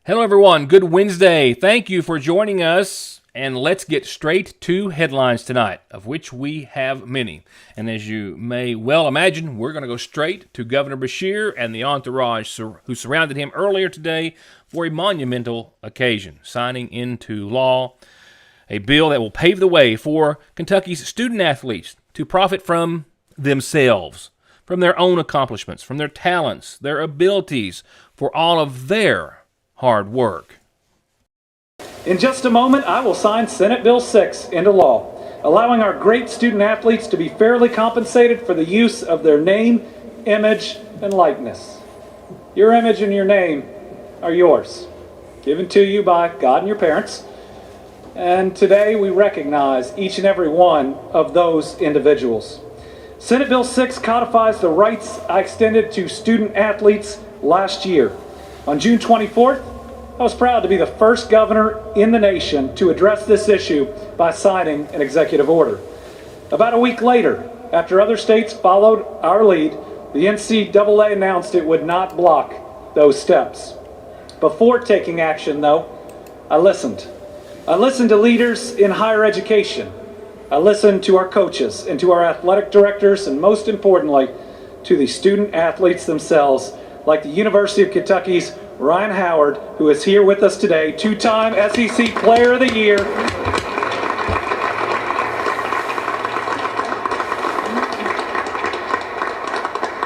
Hello, everyone. Good Wednesday. Thank you for joining us. And let's get straight to headlines tonight, of which we have many. And as you may well imagine, we're going to go straight to Governor Beshear and the entourage who surrounded him earlier today for a monumental occasion, signing into law a bill that will pave the way for Kentucky's student athletes to profit from themselves, from their own accomplishments, from their talents, their abilities, for all of their hard work. In just a moment, I will sign Senate Bill 6 into law, allowing our great student athletes to be fairly compensated for the use of their name, image, and likeness. Your image and your name are yours, given to you by God and your parents. And today we recognize each and every one of those individuals. Senate Bill 6 codifies the rights I extended to student athletes last year. On June 24th, I was proud to be the first governor in the nation to address this issue by signing an executive order. About a week later, after other states followed our lead, the NCAA announced it would not block those steps. Before taking action, though, I listened. I listened to leaders in higher education. I listened to our coaches and to our athletic directors, and most importantly, to the student athletes themselves, like the University of Kentucky's Ryan Howard, who is here with us today, two-time SEC Player of the Year.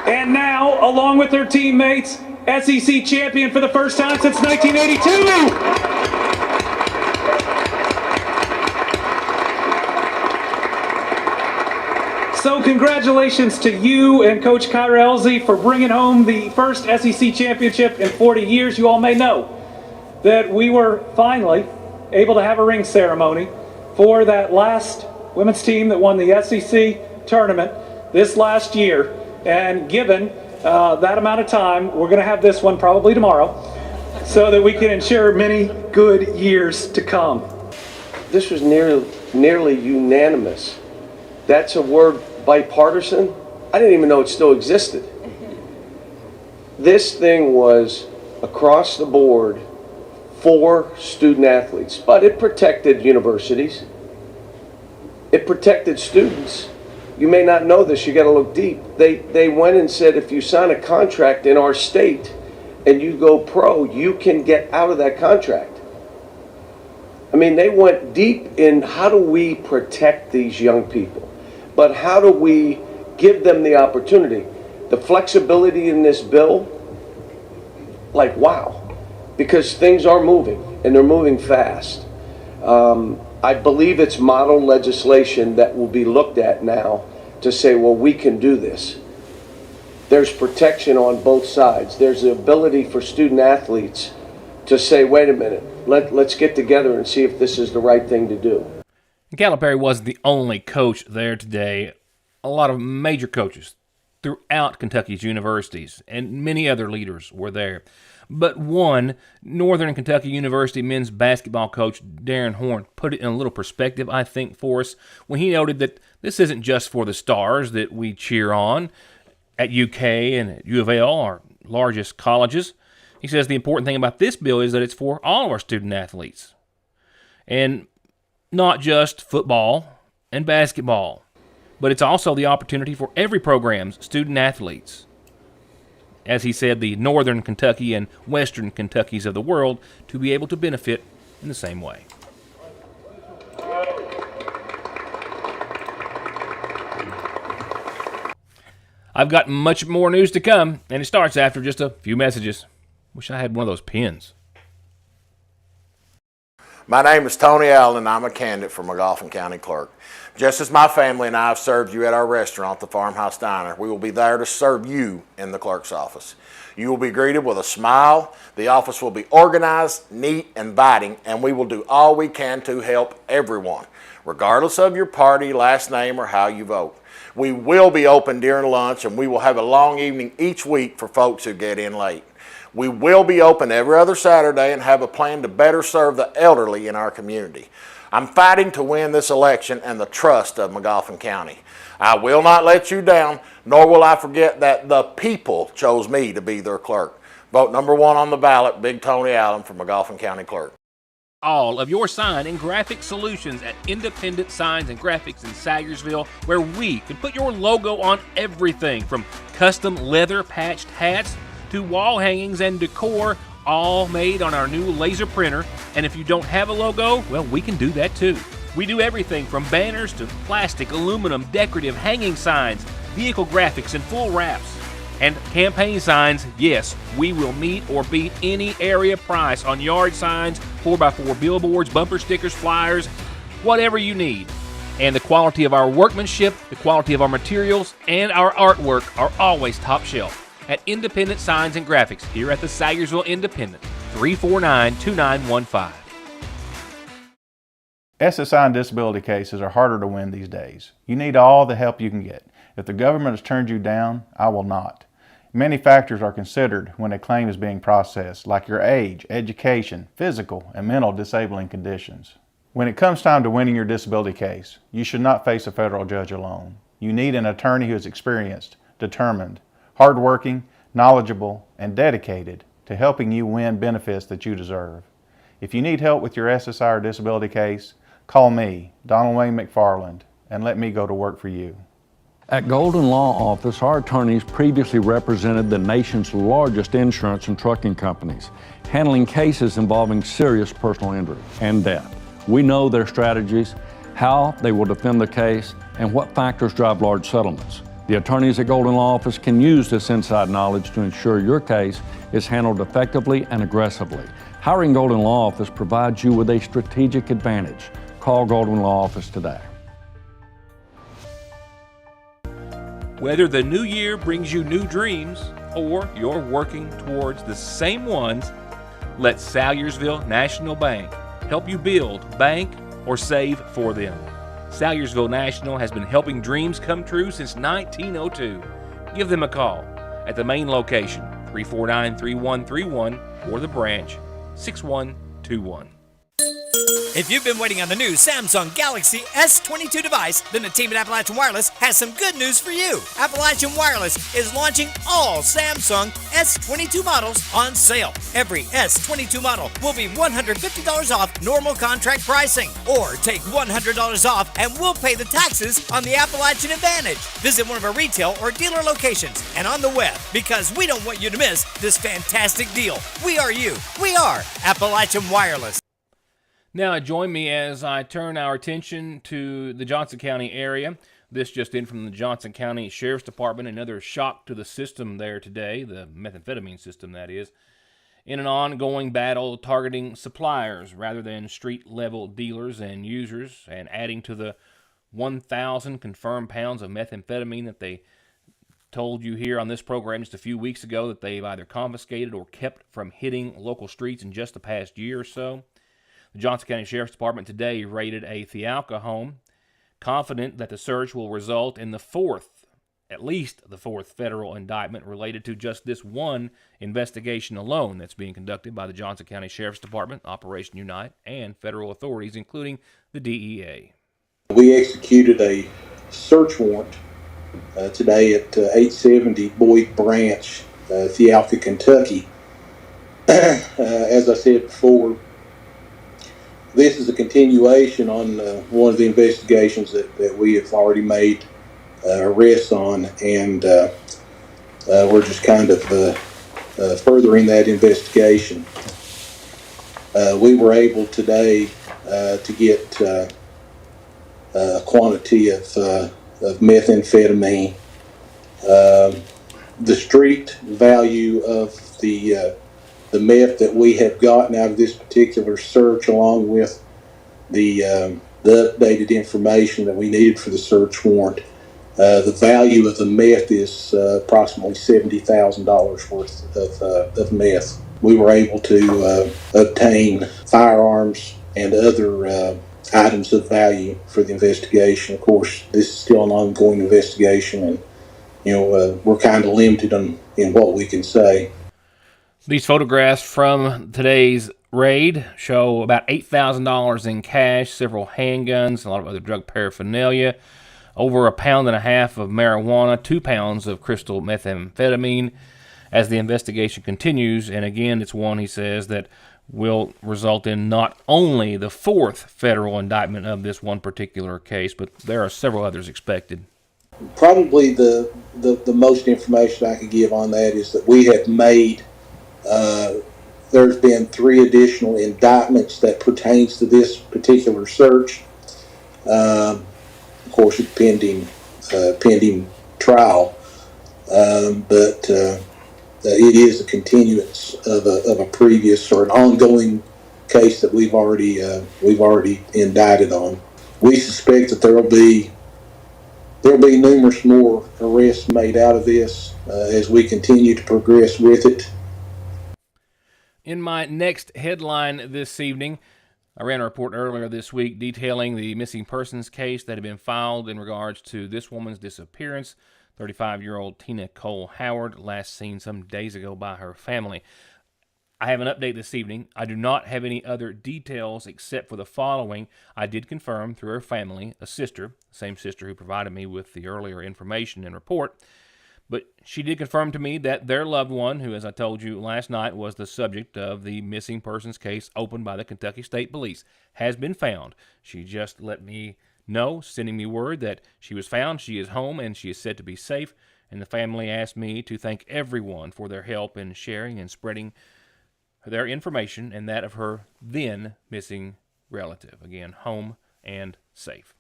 And now, along with their teammates, SEC champion for the first time since 1982. So congratulations to you and Coach Kyra Elzy for bringing home the first SEC championship in 40 years. You all may know that we were finally able to have a ring ceremony for that last women's team that won the SEC tournament this last year. And given that amount of time, we're going to have this one probably tomorrow so that we can ensure many good years to come. This was nearly unanimous. That's a word, bipartisan. I didn't even know it still existed. This thing was across the board for student athletes, but it protected universities. It protected students. You may not know this, you got to look deep. They went and said if you sign a contract in our state and you go pro, you can get out of that contract. I mean, they went deep in how do we protect these young people? But how do we give them the opportunity? The flexibility in this bill, like wow, because things are moving and they're moving fast. I believe it's model legislation that will be looked at now to say, well, we can do this. There's protection on both sides. There's the ability for student athletes to say, wait a minute, let's get together and see if this is the right thing to do. Calipari wasn't the only coach there today. A lot of major coaches throughout Kentucky's universities and many other leaders were there. But one, Northern Kentucky University men's basketball coach Darren Horn put it in a little perspective, I think, for us when he noted that this isn't just for the stars that we cheer on at UK and at U of L, our largest colleges. He says the important thing about this bill is that it's for all of our student athletes. And not just football and basketball, but it's also the opportunity for every program's student athletes. As he said, the Northern Kentucky and Western Kentuckys of the world to be able to benefit in the same way. I've got much more news to come, and it starts after just a few messages. Wish I had one of those pens. My name is Tony Allen, and I'm a candidate for McGoffin County Clerk. Just as my family and I have served you at our restaurant, the Farmhouse Diner, we will be there to serve you in the clerk's office. You will be greeted with a smile. The office will be organized, neat, inviting, and we will do all we can to help everyone, regardless of your party, last name, or how you vote. We will be open during lunch, and we will have a long evening each week for folks who get in late. We will be open every other Saturday and have a plan to better serve the elderly in our community. I'm fighting to win this election and the trust of McGoffin County. I will not let you down, nor will I forget that the people chose me to be their clerk. Vote number 1 on the ballot, Big Tony Allen from McGoffin County Clerk. All of your sign and graphic solutions at Independent Signs and Graphics in Sayersville, where we can put your logo on everything from custom leather patched hats to wall hangings and decor, all made on our new laser printer. And if you don't have a logo, well, we can do that too. We do everything from banners to plastic, aluminum, decorative hanging signs, vehicle graphics, and full wraps. And campaign signs, yes, we will meet or beat any area price on yard signs, 4x4 billboards, bumper stickers, flyers, whatever you need. And the quality of our workmanship, the quality of our materials, and our artwork are always top shelf at Independent Signs and Graphics here at the Sayersville Independent, 349-2915. SSI and disability cases are harder to win these days. You need all the help you can get. If the government has turned you down, I will not. Many factors are considered when a claim is being processed, like your age, education, physical, and mental disabling conditions. When it comes time to winning your disability case, you should not face a federal judge alone. You need an attorney who is experienced, determined, hardworking, knowledgeable, and dedicated to helping you win benefits that you deserve. If you need help with your SSI or disability case, call me, Donald Wayne McFarland, and let me go to work for you. At Golden Law Office, our attorneys previously represented the nation's largest insurance and trucking companies, handling cases involving serious personal injury and death. We know their strategies, how they will defend the case, and what factors drive large settlements. The attorneys at Golden Law Office can use this inside knowledge to ensure your case is handled effectively and aggressively. Hiring Golden Law Office provides you with a strategic advantage. Call Golden Law Office today. Whether the new year brings you new dreams or you're working towards the same ones, let Sayersville National Bank help you build, bank, or save for them. Sayersville National has been helping dreams come true since 1902. Give them a call at the main location, 349-3131, or the branch, 6121. If you've been waiting on the new Samsung Galaxy S22 device, then the team at Appalachian Wireless has some good news for you. Appalachian Wireless is launching all Samsung S22 models on sale. Every S22 model will be $150 off normal contract pricing, or take $100 off and we'll pay the taxes on the Appalachian Advantage. Visit one of our retail or dealer locations and on the web, because we don't want you to miss this fantastic deal. We are you. We are Appalachian Wireless. Now join me as I turn our attention to the Johnson County area. This just in from the Johnson County Sheriff's Department. Another shock to the system there today, the methamphetamine system that is, in an ongoing battle targeting suppliers rather than street-level dealers and users, and adding to the 1,000 confirmed pounds of methamphetamine that they told you here on this program just a few weeks ago that they've either confiscated or kept from hitting local streets in just the past year or so. The Johnson County Sheriff's Department today raided a Thialca home, confident that the search will result in at least the fourth federal indictment related to just this one investigation alone that's being conducted by the Johnson County Sheriff's Department, Operation Unite, and federal authorities, including the DEA. We executed a search warrant today at 870 Boyd Branch, Thialca, Kentucky. As I said before, this is a continuation on one of the investigations that we have already made arrests on, and we're just kind of furthering that investigation. We were able today to get a quantity of methamphetamine. The street value of the meth that we have gotten out of this particular search, along with the updated information that we needed for the search warrant, the value of the meth is approximately $70,000 worth of meth. We were able to obtain firearms and other items of value for the investigation. Of course, this is still an ongoing investigation, and we're kind of limited in what we can say. These photographs from today's raid show about $8,000 in cash, several handguns, a lot of other drug paraphernalia, over 1.5 pounds of marijuana, 2 pounds of crystal methamphetamine, as the investigation continues. And again, it's one, he says, that will result in not only the fourth federal indictment of this one particular case, but there are several others expected. Probably the most information I could give on that is that we have made, there's been 3 additional indictments that pertains to this particular search. Of course, it's pending trial, but it is a continuance of a previous or an ongoing case that we've already indicted on. We suspect that there'll be numerous more arrests made out of this as we continue to progress with it. In my next headline this evening, I ran a report earlier this week detailing the missing persons case that had been filed in regards to this woman's disappearance, 35-year-old Tina Cole Howard, last seen some days ago by her family. I have an update this evening. I do not have any other details except for the following. I did confirm through her family, a sister, the same sister who provided me with the earlier information and report, but she did confirm to me that their loved one, who, as I told you last night, was the subject of the missing persons case opened by the Kentucky State Police, has been found. She just let me know, sending me word that she was found, she is home, and she is said to be safe, and the family asked me to thank everyone for their help in sharing and spreading their information and that of her then missing relative. Again, home and safe.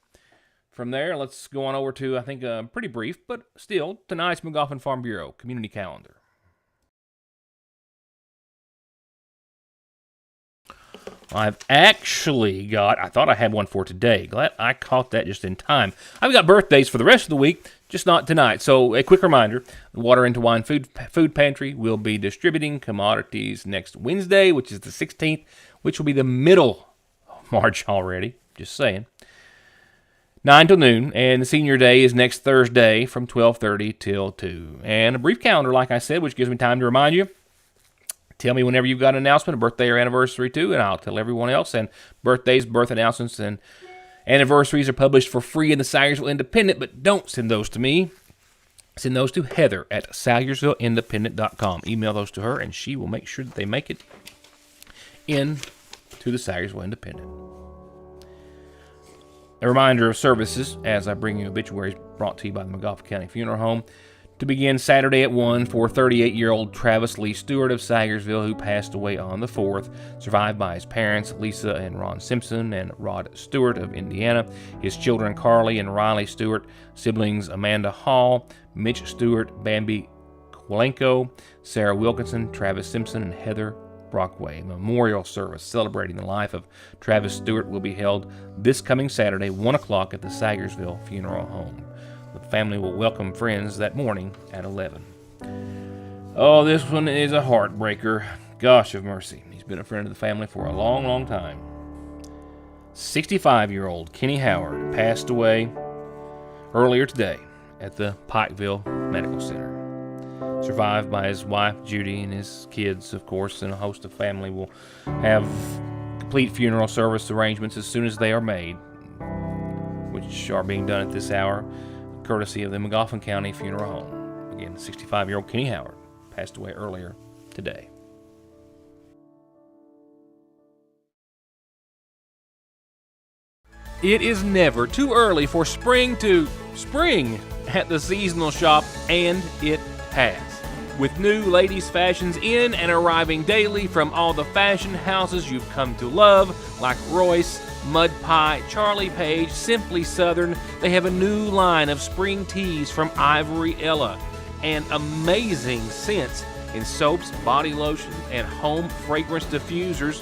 From there, let's go on over to, I think, pretty brief, but still, tonight's McGoffin Farm Bureau community calendar. I've actually got, I thought I had one for today. Glad I caught that just in time. I've got birthdays for the rest of the week, just not tonight. So a quick reminder, the Water into Wine Food Pantry will be distributing commodities next Wednesday, which is the 16th, which will be the middle of March already. Just saying. 9 till noon, and the senior day is next Thursday from 12:30 till 2. And a brief calendar, like I said, which gives me time to remind you. Tell me whenever you've got an announcement, a birthday or anniversary too, and I'll tell everyone else. And birthdays, birth announcements, and anniversaries are published for free in the Salyersville Independent, but don't send those to me. Send those to Heather at SalyersvilleIndependent.com. Email those to her, and she will make sure that they make it in to the Salyersville Independent. A reminder of services as I bring you obituaries brought to you by the McGoffin County Funeral Home. To begin Saturday at 1 for 38-year-old Travis Lee Stewart of Salyersville, who passed away on the 4th, survived by his parents, Lisa and Ron Simpson, and Rod Stewart of Indiana, his children Carly and Riley Stewart, siblings Amanda Hall, Mitch Stewart, Bambi Kwalenko, Sarah Wilkinson, Travis Simpson, and Heather Brockway. A memorial service celebrating the life of Travis Stewart will be held this coming Saturday, 1 o'clock at the Salyersville Funeral Home. The family will welcome friends that morning at 11. Oh, this one is a heartbreaker. Gosh of mercy. He's been a friend of the family for a long, long time. 65-year-old Kenny Howard passed away earlier today at the Pikeville Medical Center. Survived by his wife, Judy, and his kids, of course, and a host of family will have complete funeral service arrangements as soon as they are made, which are being done at this hour, courtesy of the McGoffin County Funeral Home. Again, 65-year-old Kenny Howard passed away earlier today. It is never too early for spring to spring at the seasonal shop, and it has. With new ladies' fashions in and arriving daily from all the fashion houses you've come to love, like Royce, Mud Pie, Charlie Page, Simply Southern, they have a new line of spring tees from Ivory Ella, and amazing scents in soaps, body lotions, and home fragrance diffusers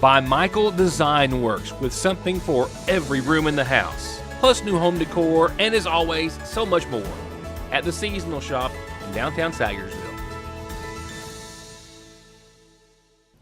by Michael Design Works, with something for every room in the house. Plus new home decor, and as always, so much more at the seasonal shop in downtown Salyersville.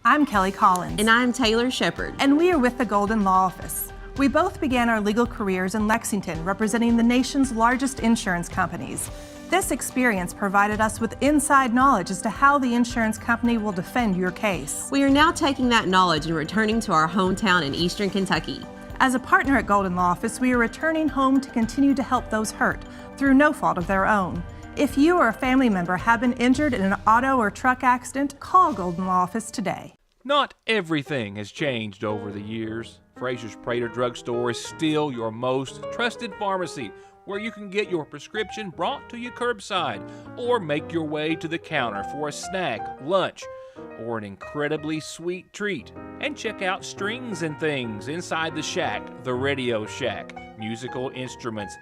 I'm Kelly Collins. And I'm Taylor Shepard. And we are with the Golden Law Office. We both began our legal careers in Lexington, representing the nation's largest insurance companies. This experience provided us with inside knowledge as to how the insurance company will defend your case. We are now taking that knowledge and returning to our hometown in Eastern Kentucky. As a partner at Golden Law Office, we are returning home to continue to help those hurt through no fault of their own. If you or a family member have been injured in an auto or truck accident, call Golden Law Office today. Not everything has changed over the years. Fraser's Prater Drugstore is still your most trusted pharmacy, where you can get your prescription brought to you curbside or make your way to the counter for a snack, lunch, or an incredibly sweet treat. And check out Strings and Things inside the shack, the Radio Shack, musical instruments,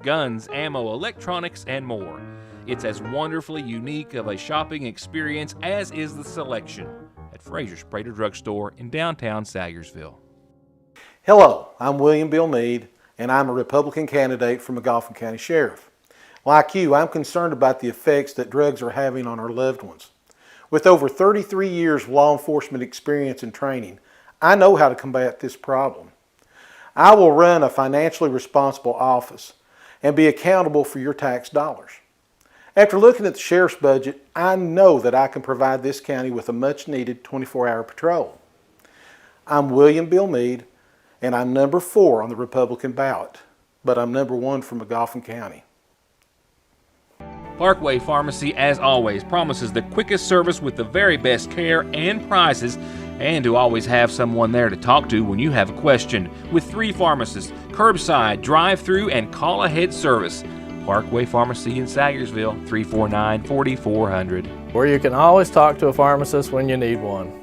guns, ammo, electronics, and more. It's as wonderfully unique of a shopping experience as is the selection at Fraser's Prater Drugstore in downtown Sayersville. Hello, I'm William Bill Meade, and I'm a Republican candidate for McGoffin County Sheriff. Like you, I'm concerned about the effects that drugs are having on our loved ones. With over 33 years of law enforcement experience and training, I know how to combat this problem. I will run a financially responsible office and be accountable for your tax dollars. After looking at the sheriff's budget, I know that I can provide this county with a much-needed 24-hour patrol. I'm William Bill Meade, and I'm number 4 on the Republican ballot, but I'm number 1 for McGoffin County. Parkway Pharmacy, as always, promises the quickest service with the very best care and prices, and to always have someone there to talk to when you have a question. With 3 pharmacists, curbside, drive-through, and call-ahead service. Parkway Pharmacy in Sayersville, 349-4400. Where you can always talk to a pharmacist when you need one.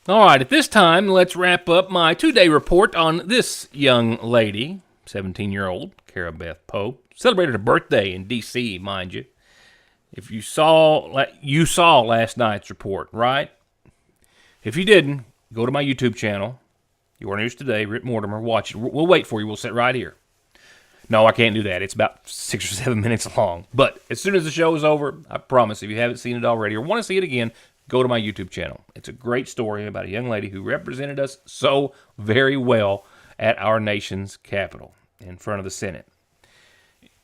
All right, at this time, let's wrap up my 2-day report on this young lady, 17-year-old Cara Beth Pope. Celebrated her birthday in D.C., mind you. If you saw last night's report, right? If you didn't, go to my YouTube channel, Your News Today, Rick Mortimer, watch it. We'll wait for you. We'll sit right here. No, I can't do that. It's about 6 or 7 minutes long. But as soon as the show is over, I promise, if you haven't seen it already or want to see it again, go to my YouTube channel. It's a great story about a young lady who represented us so very well at our nation's capital in front of the Senate.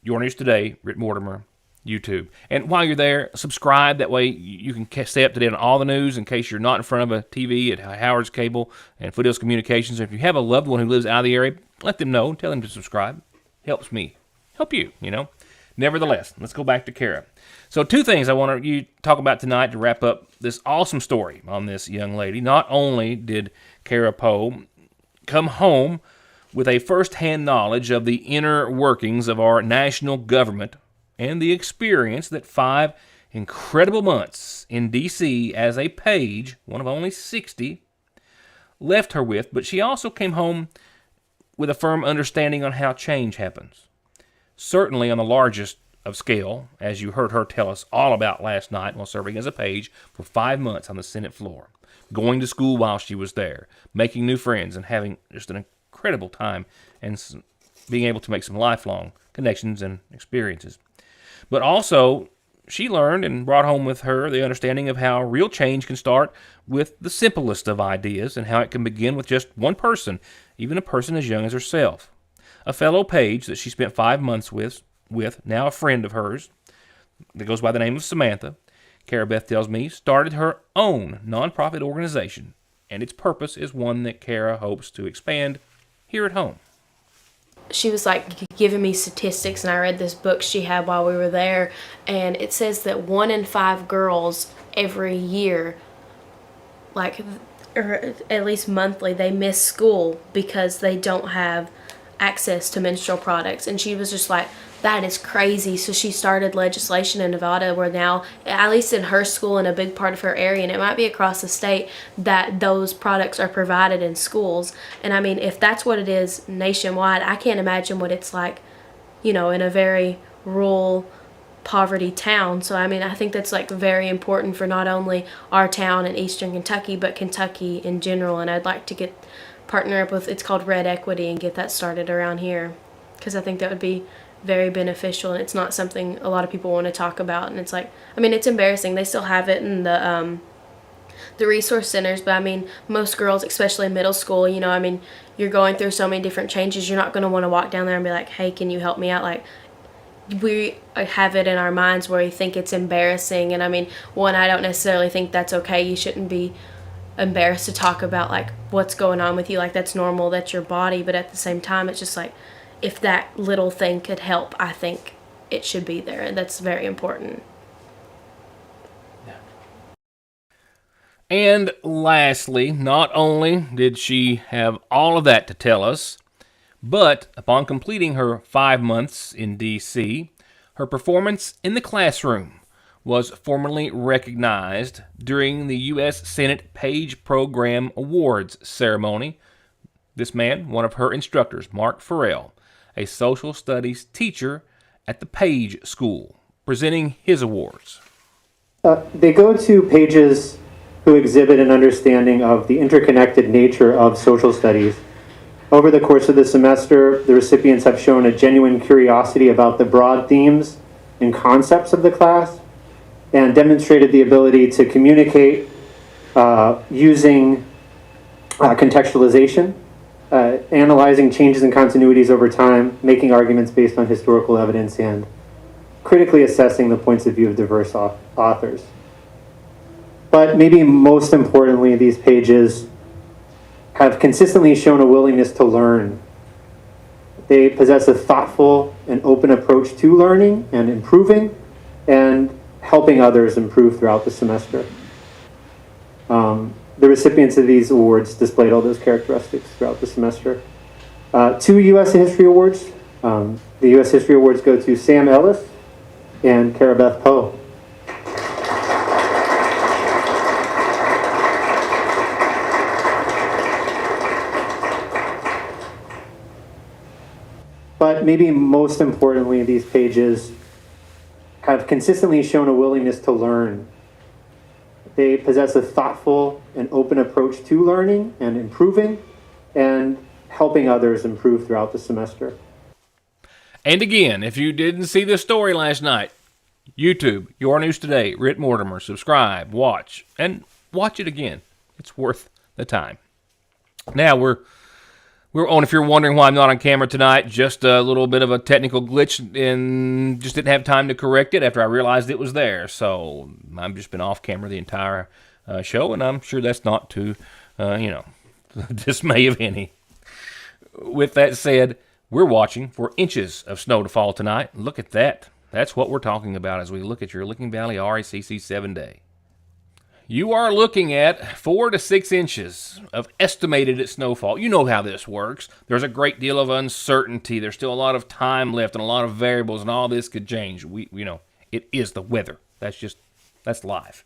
Your News Today, Rick Mortimer, YouTube. And while you're there, subscribe. That way you can stay up to date on all the news in case you're not in front of a TV at Howard's Cable and Foothills Communications. If you have a loved one who lives out of the area, let them know. Tell them to subscribe. Helps me. Help you, you know. Nevertheless, let's go back to Cara. So 2 things I want you to talk about tonight to wrap up this awesome story on this young lady. Not only did Cara Poe come home with a first-hand knowledge of the inner workings of our national government and the experience that 5 incredible months in D.C. as a page, one of only 60, left her with, but she also came home with a firm understanding on how change happens. Certainly on the largest of scale, as you heard her tell us all about last night while serving as a page for 5 months on the Senate floor, going to school while she was there, making new friends, and having just an incredible time and being able to make some lifelong connections and experiences. But also, she learned and brought home with her the understanding of how real change can start with the simplest of ideas and how it can begin with just one person, even a person as young as herself. A fellow page that she spent 5 months with, now a friend of hers, that goes by the name of Samantha, Cara Beth tells me, started her own nonprofit organization, and its purpose is one that Cara hopes to expand here at home. She was like giving me statistics, and I read this book she had while we were there, and it says that 1 in 5 girls every year, like, or at least monthly, they miss school because they don't have access to menstrual products. And she was just like, that is crazy. So she started legislation in Nevada where now, at least in her school and a big part of her area, and it might be across the state, that those products are provided in schools. And I mean, if that's what it is nationwide, I can't imagine what it's like, you know, in a very rural, poverty town. So I mean, I think that's like very important for not only our town in eastern Kentucky, but Kentucky in general. And I'd like to partner up with, it's called Red Equity, and get that started around here, because I think that would be very beneficial, and it's not something a lot of people want to talk about. And it's like, I mean, it's embarrassing. They still have it in the resource centers, but I mean, most girls, especially in middle school, you know, I mean, you're going through so many different changes. You're not going to want to walk down there and be like, hey, can you help me out? Like, we have it in our minds where we think it's embarrassing. And I mean, one, I don't necessarily think that's okay. You shouldn't be embarrassed to talk about like what's going on with you. Like, that's normal, that's your body. But at the same time, it's just like, if that little thing could help, I think it should be there. And that's very important. And lastly, not only did she have all of that to tell us, but upon completing her 5 months in D.C., her performance in the classroom was formally recognized during the U.S. Senate Page Program Awards ceremony. This man, one of her instructors, Mark Farrell, a social studies teacher at the Page School, presenting his awards. They go to Pages who exhibit an understanding of the interconnected nature of social studies. Over the course of the semester, the recipients have shown a genuine curiosity about the broad themes and concepts of the class and demonstrated the ability to communicate using contextualization, analyzing changes and continuities over time, making arguments based on historical evidence, and critically assessing the points of view of diverse authors. But maybe most importantly, these pages have consistently shown a willingness to learn. They possess a thoughtful and open approach to learning and improving and helping others improve throughout the semester. The recipients of these awards displayed all those characteristics throughout the semester. 2 U.S. History Awards. The U.S. History Awards go to Sam Ellis and Cara Beth Poe. But maybe most importantly, these pages have consistently shown a willingness to learn. They possess a thoughtful and open approach to learning and improving and helping others improve throughout the semester. And again, if you didn't see this story last night, YouTube, Your News Today, Ritt Mortimer, subscribe, watch, and watch it again. It's worth the time. Now we're on. If you're wondering why I'm not on camera tonight, just a little bit of a technical glitch and just didn't have time to correct it after I realized it was there. So I've just been off camera the entire show, and I'm sure that's not to, dismay of any. With that said, we're watching for inches of snow to fall tonight. Look at that. That's what we're talking about as we look at your Licking Valley RACC 7-day. You are looking at 4 to 6 inches of estimated snowfall. You know how this works. There's a great deal of uncertainty. There's still a lot of time left and a lot of variables, and all this could change. It is the weather. That's life.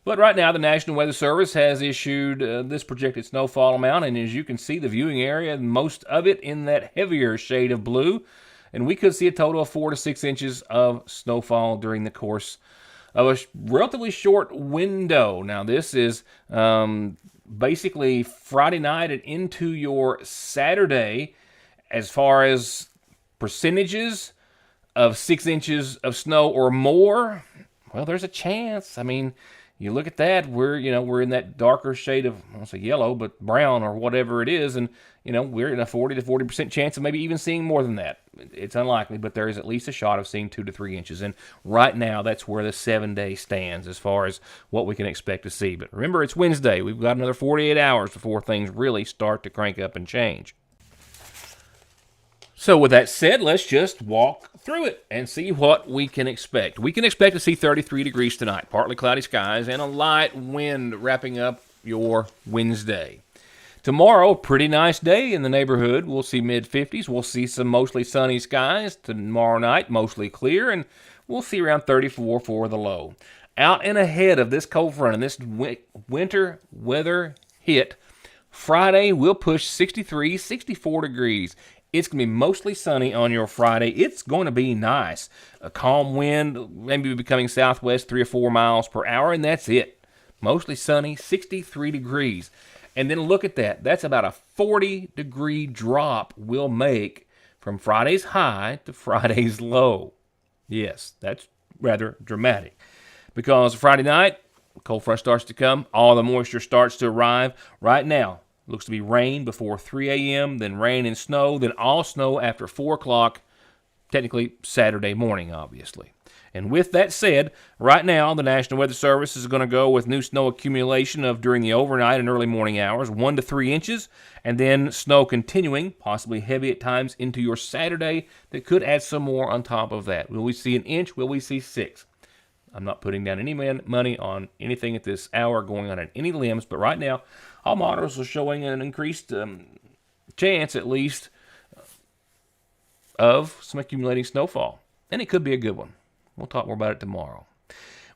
But right now, the National Weather Service has issued this projected snowfall amount, and as you can see, the viewing area, most of it in that heavier shade of blue, and we could see a total of 4 to 6 inches of snowfall during the course of a relatively short window. Now, this is basically Friday night and into your Saturday. As far as percentages of 6 inches of snow or more, well, there's a chance. I mean, you look at that, we're in that darker shade of, I won't say yellow, but brown or whatever it is, and we're in a 40 to 40% chance of maybe even seeing more than that. It's unlikely, but there is at least a shot of seeing 2 to 3 inches, and right now that's where the 7-day stands as far as what we can expect to see. But remember, it's Wednesday. We've got another 48 hours before things really start to crank up and change. So with that said, let's just walk through it and see what we can expect. We can expect to see 33 degrees tonight, partly cloudy skies, and a light wind wrapping up your Wednesday. Tomorrow, pretty nice day in the neighborhood. We'll see mid-50s. We'll see some mostly sunny skies. Tomorrow night, mostly clear, and we'll see around 34 for the low. Out and ahead of this cold front and this winter weather hit, Friday we'll push 63, 64 degrees. It's going to be mostly sunny on your Friday. It's going to be nice. A calm wind, maybe becoming southwest 3 or 4 miles per hour, and that's it. Mostly sunny, 63 degrees. And then look at that. That's about a 40-degree drop we'll make from Friday's high to Friday's low. Yes, that's rather dramatic. Because Friday night, cold front starts to come. All the moisture starts to arrive. Right now, looks to be rain before 3 a.m., then rain and snow, then all snow after 4 o'clock, technically Saturday morning, obviously. And with that said, right now the National Weather Service is going to go with new snow accumulation of during the overnight and early morning hours, 1 to 3 inches, and then snow continuing, possibly heavy at times, into your Saturday that could add some more on top of that. Will we see an inch? Will we see 6? I'm not putting down any money on anything at this hour going on any limbs, but right now all models are showing an increased chance, at least, of some accumulating snowfall. And it could be a good one. We'll talk more about it tomorrow.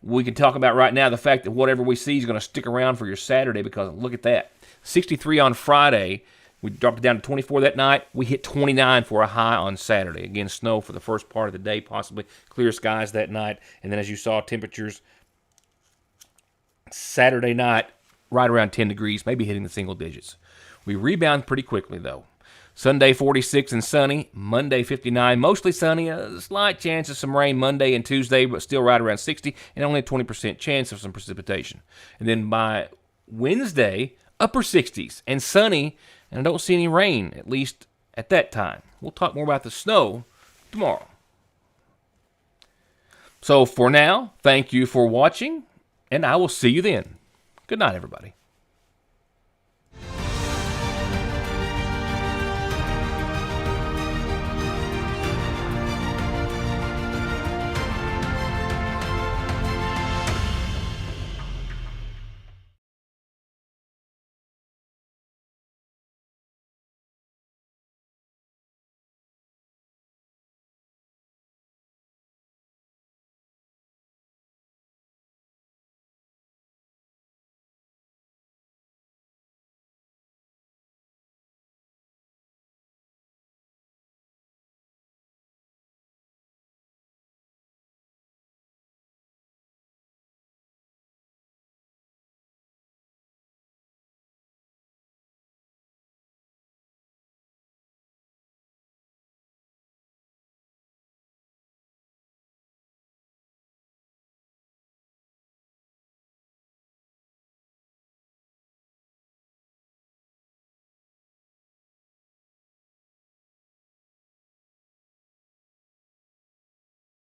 We can talk about right now the fact that whatever we see is going to stick around for your Saturday, because look at that. 63 on Friday. We dropped it down to 24 that night. We hit 29 for a high on Saturday. Again, snow for the first part of the day, possibly clear skies that night. And then as you saw, temperatures Saturday night right around 10 degrees, maybe hitting the single digits. We rebound pretty quickly, though. Sunday, 46 and sunny. Monday, 59, mostly sunny. A slight chance of some rain Monday and Tuesday, but still right around 60, and only a 20% chance of some precipitation. And then by Wednesday, upper 60s and sunny, and I don't see any rain, at least at that time. We'll talk more about the snow tomorrow. So for now, thank you for watching, and I will see you then. Good night, everybody.